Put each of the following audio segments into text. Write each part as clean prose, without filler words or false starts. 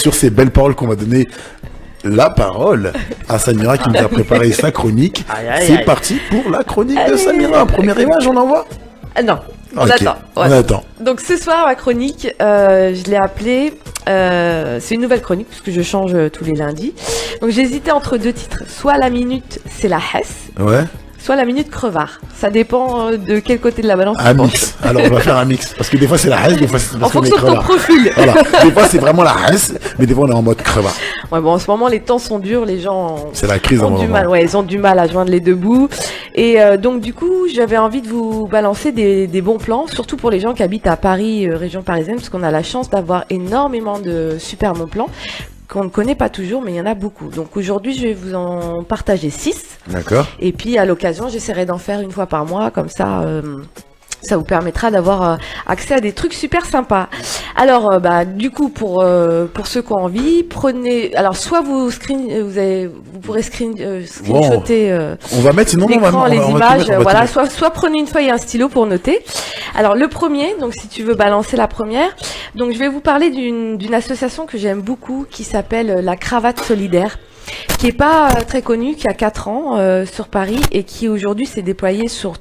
sur ces belles paroles qu'on va donner la parole à Samira qui nous a préparé sa chronique. C'est parti pour la chronique de Samira. Première image, on envoie? Non, on attend. Ouais. On attend. Donc ce soir, ma chronique, je l'ai appelée... c'est une nouvelle chronique puisque je change tous les lundis. Donc j'ai hésité entre deux titres. Soit la minute, c'est la Hesse. Ouais. Soit la minute crevard. Ça dépend de quel côté de la balance. Un mix. Alors on va faire un mix. Parce que des fois c'est la Hesse, des fois c'est en fonction de ton profil. Voilà. Des fois c'est vraiment la Hesse, mais des fois on est en mode crevard. Ouais, bon, en ce moment les temps sont durs, les gens c'est la crise ont du mal. Ouais, ils ont du mal à joindre les deux bouts. Et donc du coup, j'avais envie de vous balancer des bons plans, surtout pour les gens qui habitent à Paris, région parisienne, parce qu'on a la chance d'avoir énormément de super bons plans qu'on ne connaît pas toujours, mais il y en a beaucoup. Donc aujourd'hui, je vais vous en partager 6. D'accord. Et puis à l'occasion, j'essaierai d'en faire une fois par mois, comme ça... ça vous permettra d'avoir accès à des trucs super sympas. Alors, du coup, pour ceux qui ont envie, prenez... Alors, soit vous pourrez screenshotter on va mettre, sinon l'écran, les images. Voilà, soit prenez une feuille et un stylo pour noter. Alors, le premier, donc si tu veux balancer la première, donc je vais vous parler d'une association que j'aime beaucoup qui s'appelle la Cravate Solidaire, qui est pas très connue, qui a 4 ans sur Paris et qui aujourd'hui s'est déployée sur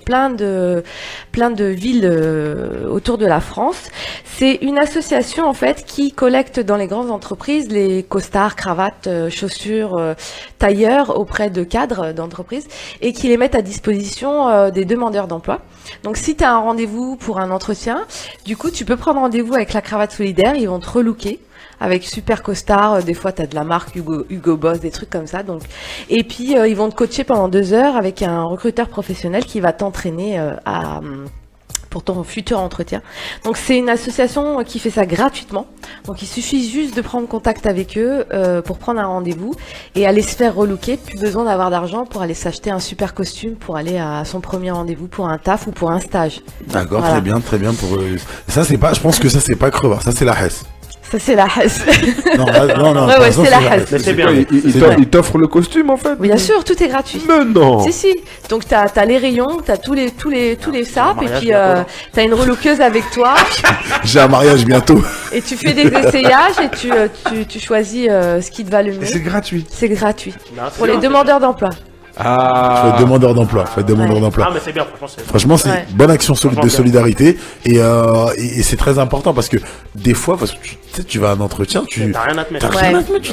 plein de villes autour de la France. C'est une association en fait qui collecte dans les grandes entreprises les costards, cravates, chaussures, tailleurs auprès de cadres d'entreprises et qui les met à disposition des demandeurs d'emploi. Donc si tu as un rendez-vous pour un entretien, du coup tu peux prendre rendez-vous avec la Cravate Solidaire, ils vont te relooker avec super costard, des fois tu as de la marque Hugo Boss, des trucs comme ça. Donc et puis ils vont te coacher pendant 2 heures avec un recruteur professionnel qui va t'entraîner pour ton futur entretien. Donc c'est une association qui fait ça gratuitement. Donc il suffit juste de prendre contact avec eux pour prendre un rendez-vous et aller se faire relooker. Plus besoin d'avoir d'argent pour aller s'acheter un super costume pour aller à son premier rendez-vous pour un taf ou pour un stage. D'accord, voilà. Très bien pour ça c'est pas, je pense que ça c'est pas crevard, ça c'est la Hesse. Ça c'est la Hesse. Non, ouais, c'est la Hesse. C'est bien. Il t'offre le costume en fait. Bien sûr, tout est gratuit. Mais non. Si. Donc t'as les rayons, t'as tous les sapes et puis t'as une relookeuse avec toi. J'ai un mariage bientôt. Et tu fais des essayages et tu choisis ce qui te va le mieux. Et c'est gratuit. C'est gratuit. Pour les demandeurs d'emploi. Ah. Faut être demandeur d'emploi. Ah mais c'est bien, franchement c'est une bonne action de solidarité et c'est très important parce que des fois parce que tu vas à un entretien, t'as rien à te mettre.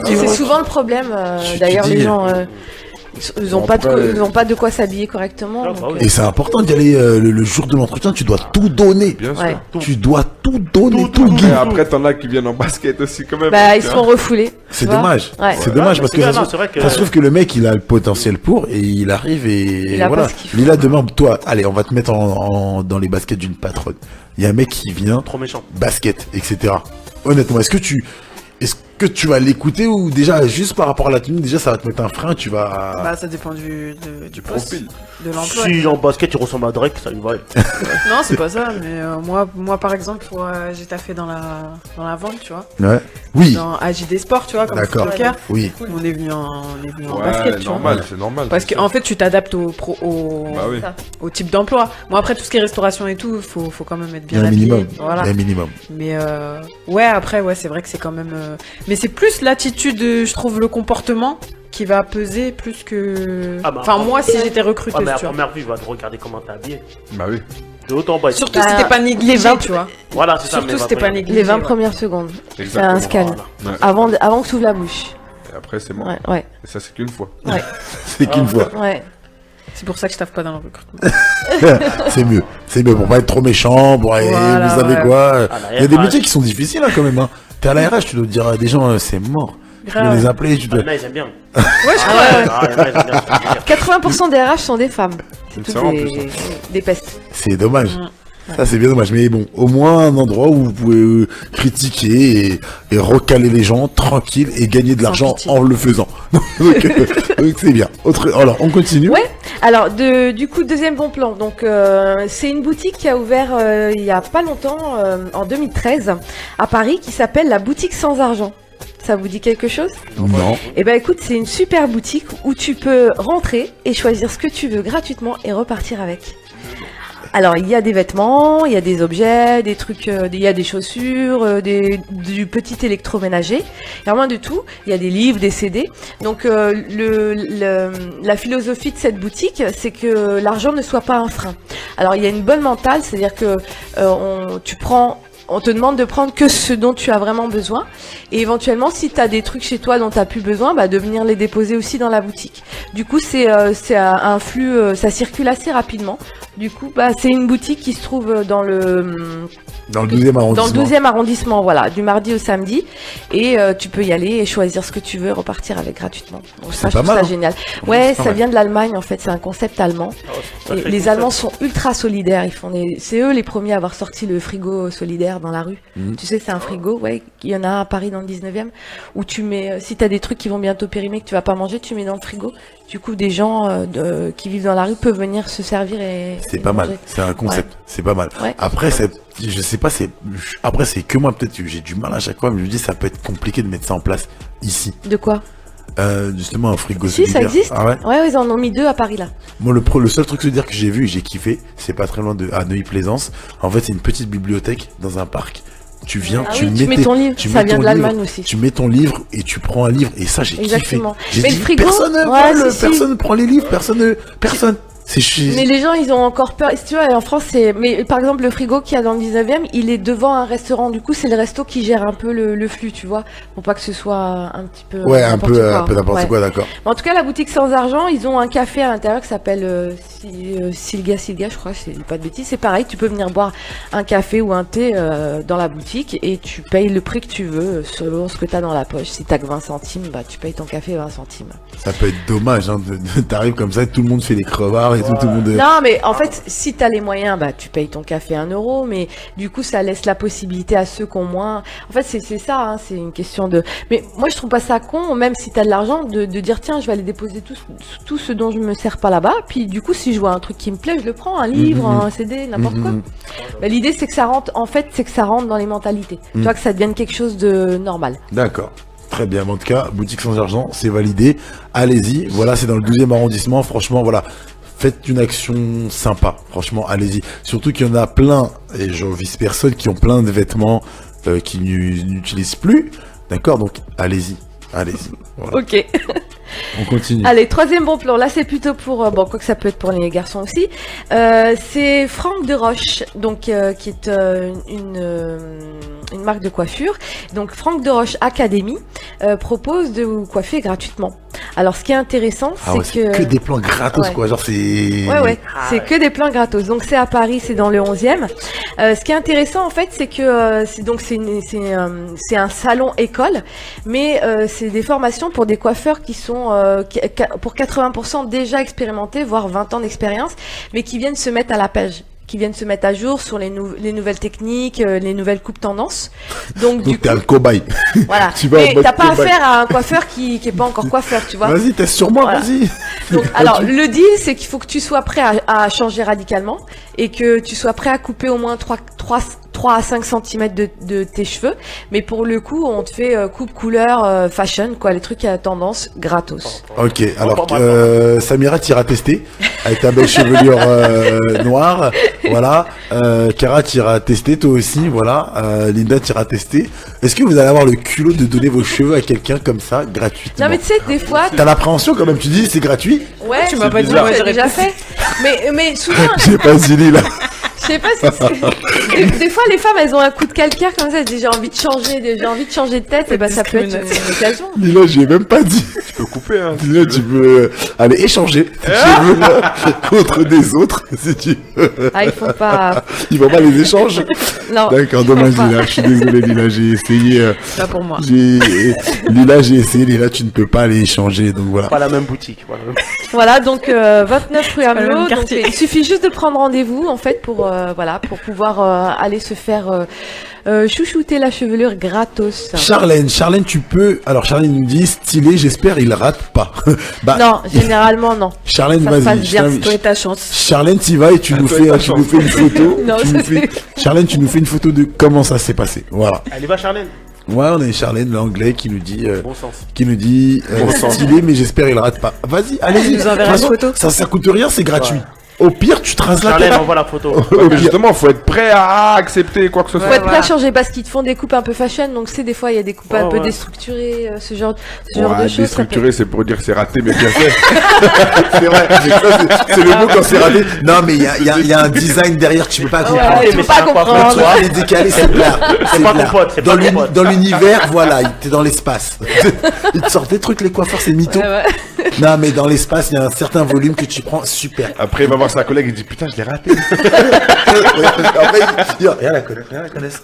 C'est souvent le problème. D'ailleurs les gens ils ont pas de quoi s'habiller correctement. Et c'est important d'y aller le jour de l'entretien, tu dois tout donner. Bien sûr. Tu dois tout donner, tout Et après t'en as qui viennent en basket aussi quand même. Ils seront refoulés. C'est dommage. C'est dommage parce que ça se trouve que le mec il a le potentiel pour et il arrive et voilà. Mais là demain toi, allez, on va te mettre dans les baskets d'une patronne. Il y a un mec qui vient, trop méchant, basket, etc. Honnêtement, est-ce que tu vas l'écouter ou déjà juste par rapport à la tenue déjà ça va te mettre un frein, tu vas... ça dépend du profil, de l'emploi. Si en basket tu ressembles à Drake, ça lui va. Non c'est pas ça, mais moi par exemple j'ai taffé dans la vente, tu vois. Ouais. Oui. Dans AJD Sport, tu vois, comme d'accord. Oui. On est venu en basket, tu vois. C'est normal. Parce qu'en fait tu t'adaptes au type d'emploi. Bon après tout ce qui est restauration et tout, faut quand même être bien habillé. Il y a un minimum. Voilà. Il y a un minimum. Mais après c'est vrai que c'est quand même... Mais c'est plus l'attitude, je trouve, le comportement qui va peser plus que... moi, si j'étais recruteuse, mais à tu vois. première vue, je vais te regarder comment t'es habillé. Bah oui. De haut en bas. Surtout si t'es pas négligé, tu vois. Voilà, c'est ça. Surtout si t'es pas négligé. Les 20 premières secondes. C'est un scan. Voilà. Avant que tu ouvres la bouche. Et après, c'est mort. Ouais. Et ça, c'est qu'une fois. Ouais. C'est qu'une fois. Ouais. C'est pour ça que je taffe pas dans le recrutement. C'est mieux pour pas être trop méchant, pour voilà, vous savez quoi. Il y a des métiers qui sont difficiles quand même. Hein. T'es à la RH, tu dois dire à des gens c'est mort. Tu dois les appeler, tu dois... Il y en a, ils aiment bien. Ouais, je crois. 80% des RH sont des femmes. C'est toutes des pestes. C'est dommage. Ça c'est bien dommage, mais bon, au moins un endroit où vous pouvez critiquer et recaler les gens tranquille et gagner de l'argent en le faisant. donc c'est bien. Alors on continue. Ouais. Alors du coup deuxième bon plan. Donc c'est une boutique qui a ouvert il y a pas longtemps, en 2013, à Paris, qui s'appelle la boutique sans argent. Ça vous dit quelque chose? Non. Eh ben écoute, c'est une super boutique où tu peux rentrer et choisir ce que tu veux gratuitement et repartir avec. Alors, il y a des vêtements, il y a des objets, des trucs, il y a des chaussures, du petit électroménager. Il y a moins de tout. Il y a des livres, des CD. Donc, la philosophie de cette boutique, c'est que l'argent ne soit pas un frein. Alors, il y a une bonne mentale, c'est-à-dire que on te demande de prendre que ce dont tu as vraiment besoin. Et éventuellement, si tu as des trucs chez toi dont tu n'as plus besoin, de venir les déposer aussi dans la boutique. Du coup, c'est un flux, ça circule assez rapidement. Du coup, c'est une boutique qui se trouve dans le 12e arrondissement. Dans le 12e arrondissement, voilà, du mardi au samedi. Et tu peux y aller et choisir ce que tu veux et repartir avec gratuitement. Donc ça, je trouve ça génial. Ouais, ça vient de l'Allemagne en fait, c'est un concept allemand. Et les Allemands sont ultra solidaires. C'est eux les premiers à avoir sorti le frigo solidaire dans la rue. Tu sais, c'est un frigo, ouais, il y en a un à Paris dans le 19e, où tu mets, si t'as des trucs qui vont bientôt périmer, que tu vas pas manger, tu mets dans le frigo. Du coup, des gens qui vivent dans la rue peuvent venir se servir et c'est pas mal, c'est un concept, c'est pas mal. Ouais. Après, je sais pas, après c'est que moi peut-être j'ai du mal à chaque fois, mais je me dis ça peut être compliqué de mettre ça en place ici. De quoi? Justement un frigo solidaire. Si, ça existe. Ah ouais, ouais, ils en ont mis 2 à Paris là. Moi, le seul truc solidaire que j'ai vu et j'ai kiffé, c'est pas très loin à Neuilly-Plaisance. En fait, c'est une petite bibliothèque dans un parc. Tu viens, tu mets ton livre, ça vient de l'Allemagne aussi. Tu mets ton livre et tu prends un livre et ça j'ai kiffé. Mais le frigo, personne prend les livres, personne. Mais les gens, ils ont encore peur. Si tu vois, en France, mais par exemple, le frigo qu'il y a dans le 19e, il est devant un restaurant. Du coup, c'est le resto qui gère un peu le flux, tu vois, pour pas que ce soit un petit peu. Ouais, un peu n'importe quoi, d'accord. En tout cas, la boutique Sans Argent, ils ont un café à l'intérieur qui s'appelle Silga, je crois, c'est pas de bêtises. C'est pareil, tu peux venir boire un café ou un thé dans la boutique et tu payes le prix que tu veux selon ce que t'as dans la poche. Si t'as que 20 centimes, tu payes ton café 20 centimes. Ça peut être dommage, hein, t'arrives comme ça, tout le monde fait des crevards. Tout le monde... Non, mais en fait, si t'as les moyens, tu payes ton café 1 €, mais du coup, ça laisse la possibilité à ceux qui ont moins. En fait, c'est ça, hein, c'est une question de. Mais moi, je trouve pas ça con, même si t'as de l'argent, de dire tiens, je vais aller déposer tout ce dont je me sers pas là-bas. Puis du coup, si je vois un truc qui me plaît, je le prends, un livre, un CD, n'importe quoi. Mais l'idée, c'est que ça rentre. En fait, c'est que ça rentre dans les mentalités. Tu vois, que ça devienne quelque chose de normal. D'accord. Très bien, en tout cas, boutique Sans Argent, c'est validé. Allez-y. Voilà, c'est dans le 12e arrondissement. Franchement, voilà. Faites une action sympa, franchement, allez-y. Surtout qu'il y en a plein, et j'en vise personne, qui ont plein de vêtements qui n'utilisent plus. D'accord, donc allez-y. Voilà. Ok. On continue. Allez, 3e bon plan. Là, c'est plutôt pour, quoi que ça peut être pour les garçons aussi. C'est Franck de Roche, donc qui est une marque de coiffure. Donc Franck de Roche Academy propose de vous coiffer gratuitement. Alors, ce qui est intéressant, c'est que des plans gratos, quoi. Genre, c'est. Ouais. C'est que des plans gratos. Donc, c'est à Paris, c'est dans le 11e. Ce qui est intéressant, en fait, c'est que c'est un salon école, mais c'est des formations pour des coiffeurs qui sont pour 80% déjà expérimentés, voire 20 ans d'expérience, mais qui viennent se mettre à la page, qui viennent se mettre à jour sur les nouvelles techniques, les nouvelles coupes tendances. Donc du coup, t'es un cobaye. Voilà. Mais t'as pas affaire à un coiffeur qui est pas encore coiffeur, tu vois. Vas-y, teste sur moi, voilà. Vas-y. Donc, alors, le deal, c'est qu'il faut que tu sois prêt à changer radicalement et que tu sois prêt à couper au moins 3 à 5 cm de tes cheveux. Mais pour le coup, on te fait coupe couleur fashion, quoi, les trucs à tendance gratos. Ok, alors Samira, t'iras tester avec ta belle chevelure noire. Voilà. Cara, t'iras tester toi aussi. Voilà. Linda, t'iras tester. Est-ce que vous allez avoir le culot de donner vos cheveux à quelqu'un comme ça, gratuitement? Non, mais tu sais, des fois. T'as l'appréhension quand même, tu dis c'est gratuit? Ouais, tu m'as pas dit, j'ai déjà fait. Mais souvent. J'ai pas dit là. Je sais pas si c'est... Des fois, les femmes, elles ont un coup de calcaire comme ça, elles disent j'ai envie de changer de tête, et ça peut être une occasion. Lila, j'ai même pas dit. Tu peux couper, hein. Lila, tu peux aller échanger tes cheveux contre des autres, si tu veux. Ah, il faut pas les échanges? Non. D'accord, dommage, Lila. Je suis désolé, Lila, j'ai essayé. Pas pour moi. Lila, j'ai essayé, Lila, tu ne peux pas aller échanger, donc voilà. Pas la même boutique. Voilà, donc 29 rue Amelot. Donc il suffit juste de prendre rendez-vous, en fait, pour pouvoir aller se faire chouchouter la chevelure gratos. Charlène, tu peux. Alors Charlène nous dit stylé, j'espère il rate pas. Non, généralement non. Charlène, vas-y. Toi ta chance. Charlène, t'y vas et tu nous fais une photo. Non, Charlène, tu nous fais une photo de comment ça s'est passé. Voilà. Elle y va, Charlène. Ouais, on a Charlène, l'anglais, qui nous dit, bon sens. Stylé, mais j'espère il rate pas. Vas-y, allez-y. Nous enverra une photo. Ça coûte rien, c'est gratuit. Au pire, tu traces la Charlène tête. envoie la photo. Mais justement, faut être prêt à accepter quoi que ce Faut soit. être prêt à changer parce qu'ils te font des coupes un peu fashion, donc c'est des fois il y a des coupes un peu déstructurées, ce genre de choses. Déstructuré, c'est pour dire que c'est raté, mais bien fait. C'est vrai, c'est le mot quand c'est raté. Non, mais il y a un design derrière, tu peux pas comprendre. Tu peux pas comprendre. Tu vois, les décalés, c'est plat. C'est pas ton pote, c'est pas ton pote. Dans l'univers, voilà, t'es dans l'espace. Ils te sortent des trucs, les coiffeurs, c'est mytho. Non, mais dans l'espace, il y a un certain volume que tu prends, super. Après, il va voir sa collègue, il dit putain, je l'ai raté. Après, il dit, rien la connaissent.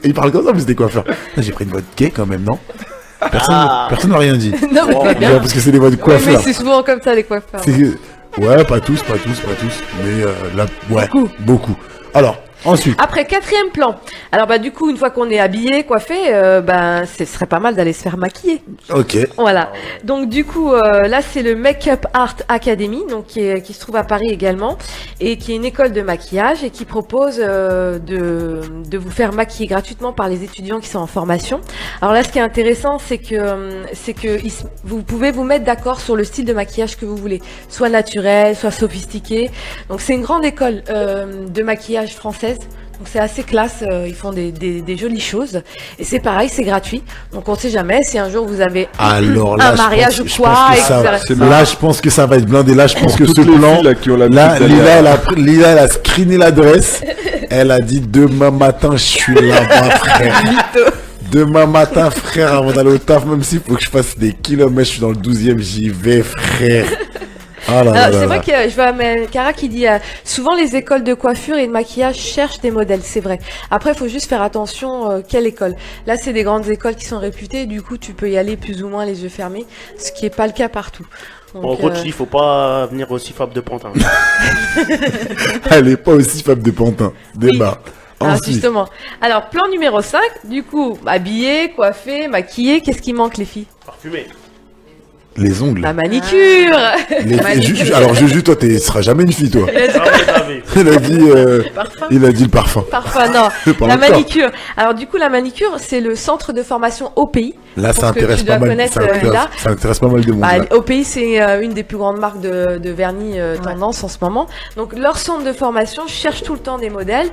Il parle comme ça, mais c'est des coiffeurs. J'ai pris une voix de gay quand même, non? Personne n'a rien dit. Non, mais pas bien. Parce que c'est des voix de Oui, coiffeurs. mais c'est souvent comme ça les coiffeurs. Ouais, pas tous. Mais là, ouais, beaucoup. Alors, ensuite. Après, 4e plan. Alors, du coup, une fois qu'on est habillé, coiffé, ce serait pas mal d'aller se faire maquiller. Ok. Voilà. Donc, du coup, là, c'est le Make-up Art Academy, donc qui se trouve à Paris également, et qui est une école de maquillage et qui propose de vous faire maquiller gratuitement par les étudiants qui sont en formation. Alors là, ce qui est intéressant, c'est que vous pouvez vous mettre d'accord sur le style de maquillage que vous voulez, soit naturel, soit sophistiqué. Donc, c'est une grande école de maquillage française. Donc c'est assez classe, ils font des jolies choses. Et c'est pareil, c'est gratuit. Donc on sait jamais si un jour vous avez alors là, un mariage ou je quoi. pense que là, je pense que ça va être blindé. Là, je pense que ce Toutes les plan, filles, là, qui ont là, l'habitude Lila, elle a screené l'adresse. Elle a dit demain matin, je suis là-bas, frère. Demain matin, frère, avant d'aller au taf, même s'il faut que je fasse des kilomètres, je suis dans le 12e, j'y vais, frère. C'est vrai que je vois Cara qui dit souvent les écoles de coiffure et de maquillage cherchent des modèles, c'est vrai. Après, il faut juste faire attention quelle école. Là, c'est des grandes écoles qui sont réputées, du coup, tu peux y aller plus ou moins les yeux fermés, ce qui est pas le cas partout. Donc, en gros, tu dis, faut pas venir aussi fable de Pantin. Elle est pas aussi fable de Pantin. Débat. Oui. Justement. Alors, plan numéro 5, du coup, habillé, coiffé, maquillé, qu'est-ce qui manque les filles? Parfumé. Les ongles. La manicure. Alors Juju, toi, tu seras jamais une fille, toi. Il a dit le parfum. Parfum, non. La manicure. Alors du coup, la manicure, c'est le centre de formation OPI. Là, ça intéresse pas mal. Ça intéresse pas mal de monde. OPI, c'est une des plus grandes marques de vernis tendance en ce moment. Donc leur centre de formation cherche tout le temps des modèles.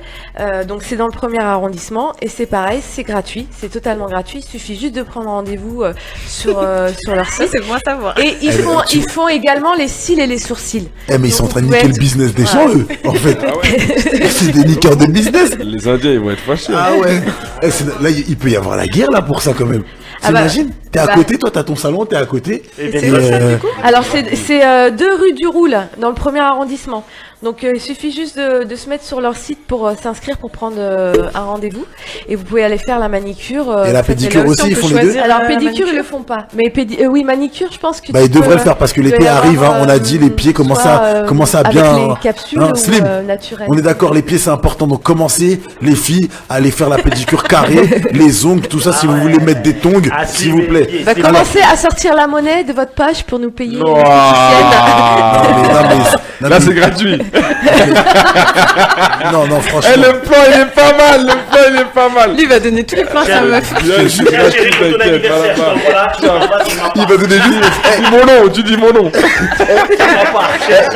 Donc c'est dans le 1er arrondissement et c'est pareil, c'est gratuit, c'est totalement gratuit. Il suffit juste de prendre rendez-vous sur leur site. C'est moi savoir. Et ils font également les cils et les sourcils. Mais ils sont en train de niquer le business des gens, eux, en fait. C'est des niqueurs de business. Les Indiens, ils vont être fâchés. Ah ouais. Là, il peut y avoir la guerre, là, pour ça, quand même. T'imagines? T'es à côté, toi, t'as ton salon, t'es à côté. Alors, c'est 2 rue du Roule, dans le 1er arrondissement. Donc, il suffit juste de se mettre sur leur site pour s'inscrire, pour prendre un rendez-vous. Et vous pouvez aller faire la manicure. Et la pédicure aussi, ils font les deux? Alors, pédicure, ils le font pas. Mais oui, manicure, je pense que ils devraient le faire parce que l'été arrive, on a dit, les pieds commencent à bien. Avec les capsules slim. Naturelles. On est d'accord, les pieds, c'est important. Donc, commencez, les filles, à aller faire la pédicure carrée, les ongles, tout ça, si vous voulez mettre des tongs, s'il vous plaît. Commencez à sortir la monnaie de votre poche pour nous payer. Non, mais là, c'est gratuit. Non, franchement. Le plan, il est pas mal. Lui, il va donner tous les plans à sa meuf. Il va donner juste. Tu dis mon nom.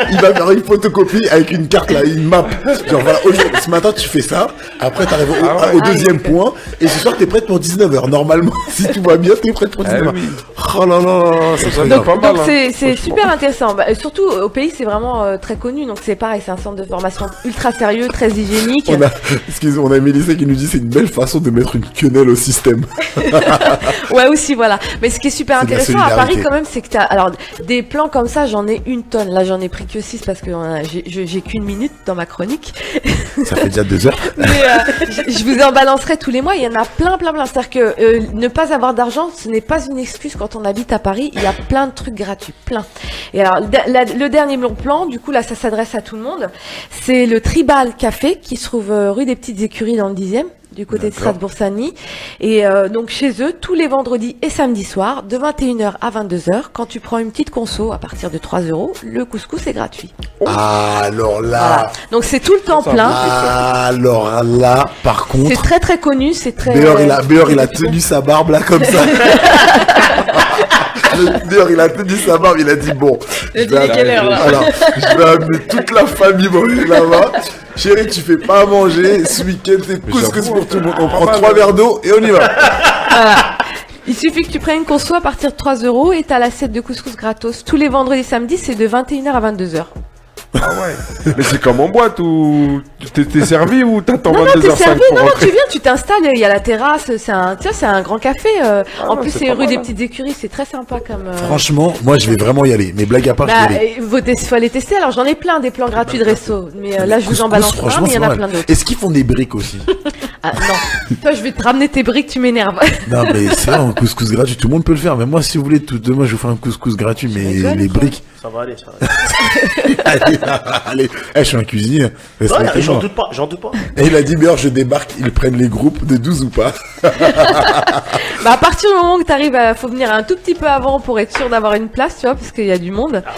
Il va faire une photocopie avec une carte, là, une map. Genre, voilà, ce matin, tu fais ça. Après, t'arrives au deuxième point. Et ce soir, t'es prête pour 19h. Normalement, si tout va bien, t'es prête pour 19h. Oh là là, ça serait pas mal. Donc, c'est super intéressant. Surtout, au pays, c'est vraiment très connu. Donc, c'est pareil, c'est un centre de formation ultra sérieux, très hygiénique. On a Mélissa qui nous dit c'est une belle façon de mettre une quenelle au système. Ouais, aussi, voilà. Mais ce qui est super intéressant à Paris, quand même, c'est que alors, des plans comme ça, j'en ai une tonne. Là, j'en ai pris que 6 parce que j'ai qu'une minute dans ma chronique. Ça fait déjà 2 heures. Mais je vous en balancerai tous les mois. Il y en a plein. C'est-à-dire que ne pas avoir d'argent, ce n'est pas une excuse quand on habite à Paris. Il y a plein de trucs gratuits, plein. Et alors, le dernier plan, du coup, là, ça s'adresse à tout le monde. C'est le Tribal Café qui se trouve rue des Petites Écuries dans le 10e. Du côté de Strasbourg-Saint-Denis. Et donc chez eux, tous les vendredis et samedis soirs, de 21h à 22h, quand tu prends une petite conso à partir de 3 €, le couscous est gratuit. Alors là... Voilà. Donc c'est tout le temps plein. Alors là, par contre... C'est très très connu, c'est très... Béor, il a tenu sa barbe là comme ça. D'ailleurs, il a tenu sa barbe, il a dit bon. Il a dit, quelle heure, là? Alors, je vais amener toute la famille manger là-bas. Chérie, tu fais pas à manger. Ce week-end, c'est couscous pour tout le monde. On prend 3 verres d'eau et on y va. Voilà. Il suffit que tu prennes une conso à partir de 3 € et t'as l'assiette de couscous gratos. Tous les vendredis samedis, c'est de 21h à 22h. Ah ouais. Mais c'est comme en boîte ou t'es servi ou t'attends Non, 22h05 t'es servi, pour non, rentrer? tu viens, tu t'installes, il y a la terrasse, c'est un grand café. En plus, c'est c'est pas rue mal, des hein. Petites Écuries, c'est très sympa comme. Franchement, moi, je vais vraiment y aller. Mais blague à part, je vais y aller. Faut aller tester. Alors, j'en ai plein des plans gratuits de resto. Mais là, je vous en Couscous, balance un, franchement, mais il y en c'est a pas plein mal. d'autres. Est-ce qu'ils font des briques aussi? Ah, non. Toi, je vais te ramener tes briques, tu m'énerves. Non, mais c'est vrai, un couscous gratuit, tout le monde peut le faire. Mais moi, si vous voulez, demain, je vous fais un couscous gratuit, mais rigoles, les toi briques. Ça va aller, ça va aller. allez, je suis un cuisinier. Ouais, Respectez-moi. j'en doute pas. Et il a dit, mais alors, je débarque, ils prennent les groupes de 12 ou pas. Bah, à partir du moment où t'arrives, faut venir un tout petit peu avant pour être sûr d'avoir une place, tu vois, parce qu'il y a du monde. Ah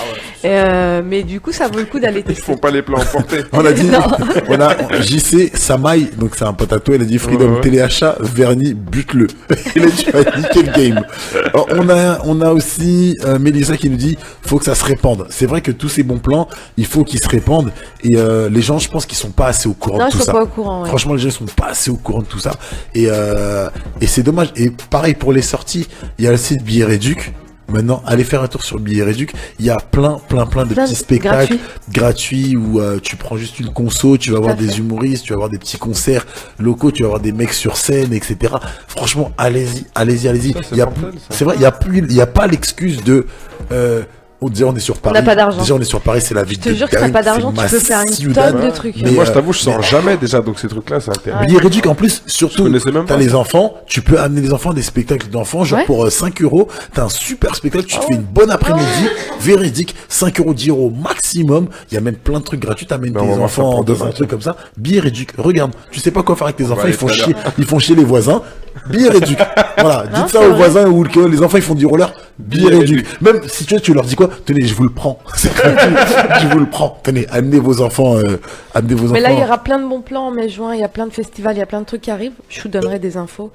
ouais. Mais du coup, ça vaut le coup d'aller Ils tester. font pas les plats emportés. On a dit, Non. on a JC Samaï, donc c'est un pote à toi, il a dit Freedom Ouais. téléachat, vernis, bute-le. Il a dit, nickel game. Alors, on a aussi Mélissa qui nous dit, faut que ça se répande. C'est vrai que tous ces bons plans, il faut qu'ils se répandent. Et les gens, je pense qu'ils sont pas assez au courant Non, de ils tout sont ça. pas au courant, ouais. Franchement, les gens sont pas assez au courant de tout ça. Et c'est dommage. Et pareil pour les sorties, il y a le site Billet Réduc. Maintenant, allez faire un tour sur Billet Réduc. Il y a plein de Plein petits de- spectacles gratuits où tu prends juste une conso, tu vas voir à fait. des humoristes, tu vas voir des petits concerts locaux, tu vas voir des mecs sur scène, etc. Franchement, allez-y. Ça, c'est Il y a mortel, plus- ça. c'est vrai, il y a pas l'excuse de déjà on est sur Paris. n'a pas d'argent. Déjà on est sur Paris, c'est la vie Je te jure que t'as pas d'argent, tu peux faire une tonne de trucs. Mais, Moi, je t'avoue, je sors jamais déjà, donc ces trucs-là, c'est intéressant. Billet réduit en plus, surtout, connaissais même t'as pas les ça. enfants, tu peux amener les enfants à des spectacles d'enfants, genre Ouais. pour 5 €, t'as un super spectacle, tu te fais une bonne après-midi, véridique, 5 €, 10 € maximum, il y a même plein de trucs gratuits, t'amènes Ben, on tes va voir ça enfants pour dans demain, un truc comme ça, billet réduit, regarde, tu sais pas quoi faire avec tes enfants, aller ils tout à l'heure. ils font chier les voisins, billet réduit. Voilà, Non, dites ça c'est aux vrai. voisins ou que les enfants ils font du roller, billet Billet réduit. Même si tu leur dis quoi, tenez, je vous le prends, c'est gratuit, je vous le prends, tenez, amenez vos enfants, Mais là, il y aura plein de bons plans en mai-juin, il y a plein de festivals, il y a plein de trucs qui arrivent. Je vous donnerai des infos,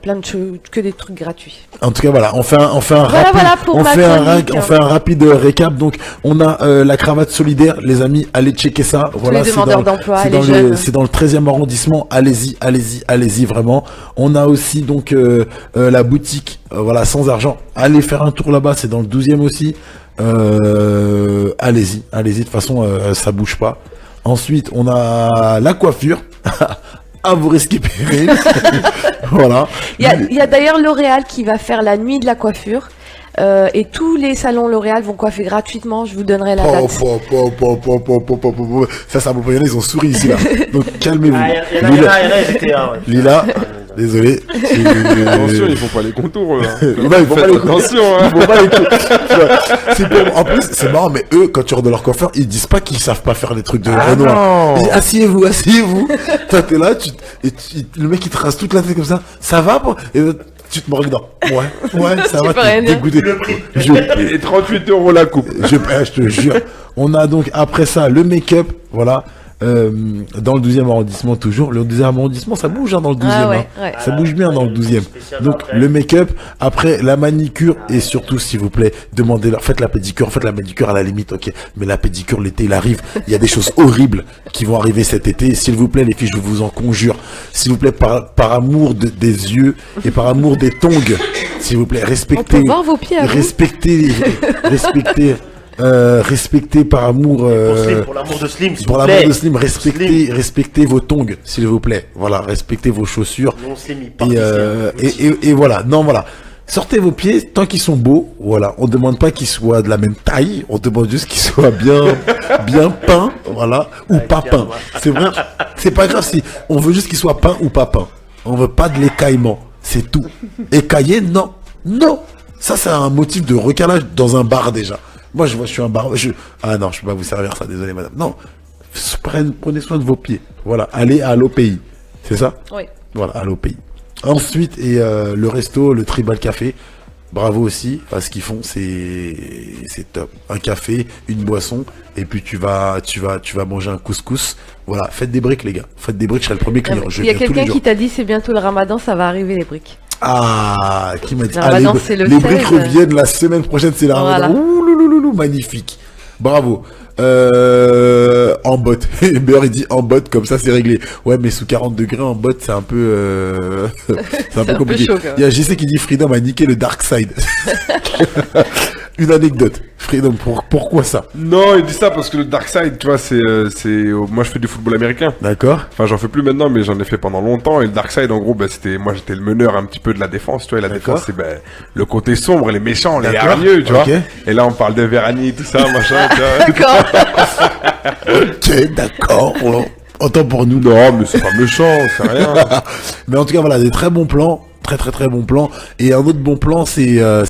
plein de choses, que des trucs gratuits. En tout cas, voilà, on fait un Voilà pour ma chronique. on fait un rapide récap. Donc, on a la cravate solidaire, les amis, allez checker ça. Voilà, les demandeurs d'emploi, c'est les dans jeunes. c'est dans le 13e arrondissement. Allez-y, vraiment. On a aussi donc la boutique, voilà, sans argent. Allez faire un tour là-bas, c'est dans le 12e aussi. Allez-y. De toute façon, ça bouge pas. Ensuite, on a la coiffure. À vous récupérer. Voilà. Il y a d'ailleurs L'Oréal qui va faire la nuit de la coiffure. Et tous les salons L'Oréal vont coiffer gratuitement. Je vous donnerai la date. Ça vous ils ont souri ici là. Donc calmez-vous. Ah, il y en a, ils étaient là, ouais. Lila, désolé. Attention, ils font pas les contours, eux. Hein. Non, ils font pas Faites les attention, Ils hein. font pas les En plus, c'est marrant, mais eux, quand tu rentres de leur coiffeur, ils disent pas qu'ils savent pas faire les trucs de Ah Renoir. non. Ils disent, asseyez-vous. Toi, t'es là, le mec, il te rase toute la tête comme ça. Ça va, pour... Et tu te mords dedans. Ouais, ça va, peux rien t'es dire. dégoûté. Et 38 € la coupe. Je te jure. On a donc après ça le make-up, voilà, dans le 12e arrondissement toujours. Le 12e arrondissement, ça bouge dans le 12e. Ah ouais, hein. ouais. Ça bouge bien dans le 12e. Spécial Donc après. le make-up, après la manicure et surtout, s'il vous plaît, demandez-leur, faites la pédicure. Faites la manicure à la limite, ok. Mais la pédicure, l'été, il arrive. Il y a des choses horribles qui vont arriver cet été. S'il vous plaît, les filles, je vous en conjure. S'il vous plaît, par amour des yeux et par amour des tongs, s'il vous plaît, respectez. On peut voir vos pieds à vous. Respectez par amour Pour l'amour de Slim, s'il pour vous l'amour plaît. de Slim, respectez vos tongs, s'il vous plaît. Voilà, respectez vos chaussures. Non, Slim, il Et, participe. et voilà, non, voilà. Sortez vos pieds tant qu'ils sont beaux. Voilà, on demande pas qu'ils soient de la même taille, on demande juste qu'ils soient bien peints, voilà, ou pas peints. C'est vrai, c'est pas grave si on veut juste qu'ils soient peints ou pas peints. On veut pas de l'écaillement, c'est tout. Écaillé, non, ça c'est un motif de recalage dans un bar déjà. Moi je suis un bar, ah non, je peux pas vous servir ça, désolé madame. Non, prenez soin de vos pieds. Voilà, allez à l'OPI, c'est ça? Oui. Voilà, à l'OPI. Ensuite, le resto, le Tribal Café, bravo aussi, ce qu'ils font, c'est top. Un café, une boisson, et puis tu vas manger un couscous. Voilà, faites des briques les gars, faites des briques, je serai le premier client. Je Il y a viens tous les quelqu'un jours. qui t'a dit c'est bientôt le ramadan, ça va arriver les briques. Ah, qui m'a dit Ah, bah non, c'est le les briques 16. reviennent la semaine prochaine, c'est la Voilà. Ramadan. Ouh, loulouloulou, magnifique. Bravo. En bot. Beurre, il dit en bot, comme ça c'est réglé. Ouais, mais sous 40 degrés en bot, c'est un peu, c'est un peu compliqué. chaud, quand même. Il y a JC qui dit Freedom a niqué le dark side. Une anecdote. Freedom, pourquoi ça? Non, il dit ça parce que le Dark Side, tu vois, moi je fais du football américain. D'accord. Enfin, j'en fais plus maintenant, mais j'en ai fait pendant longtemps. Et le Dark Side, en gros, moi j'étais le meneur un petit peu de la défense, tu vois. Et la D'accord. défense, c'est le côté sombre, les méchants, les D'accord. hargneux, tu Ok. vois. Et là, on parle de Verani, tout ça, machin, tu vois. D'accord. Ok, d'accord. Autant pour nous. Non, mais c'est pas méchant, c'est rien. Mais en tout cas, voilà, des très bons plans. Très bons plans. Et un autre bon plan, c'est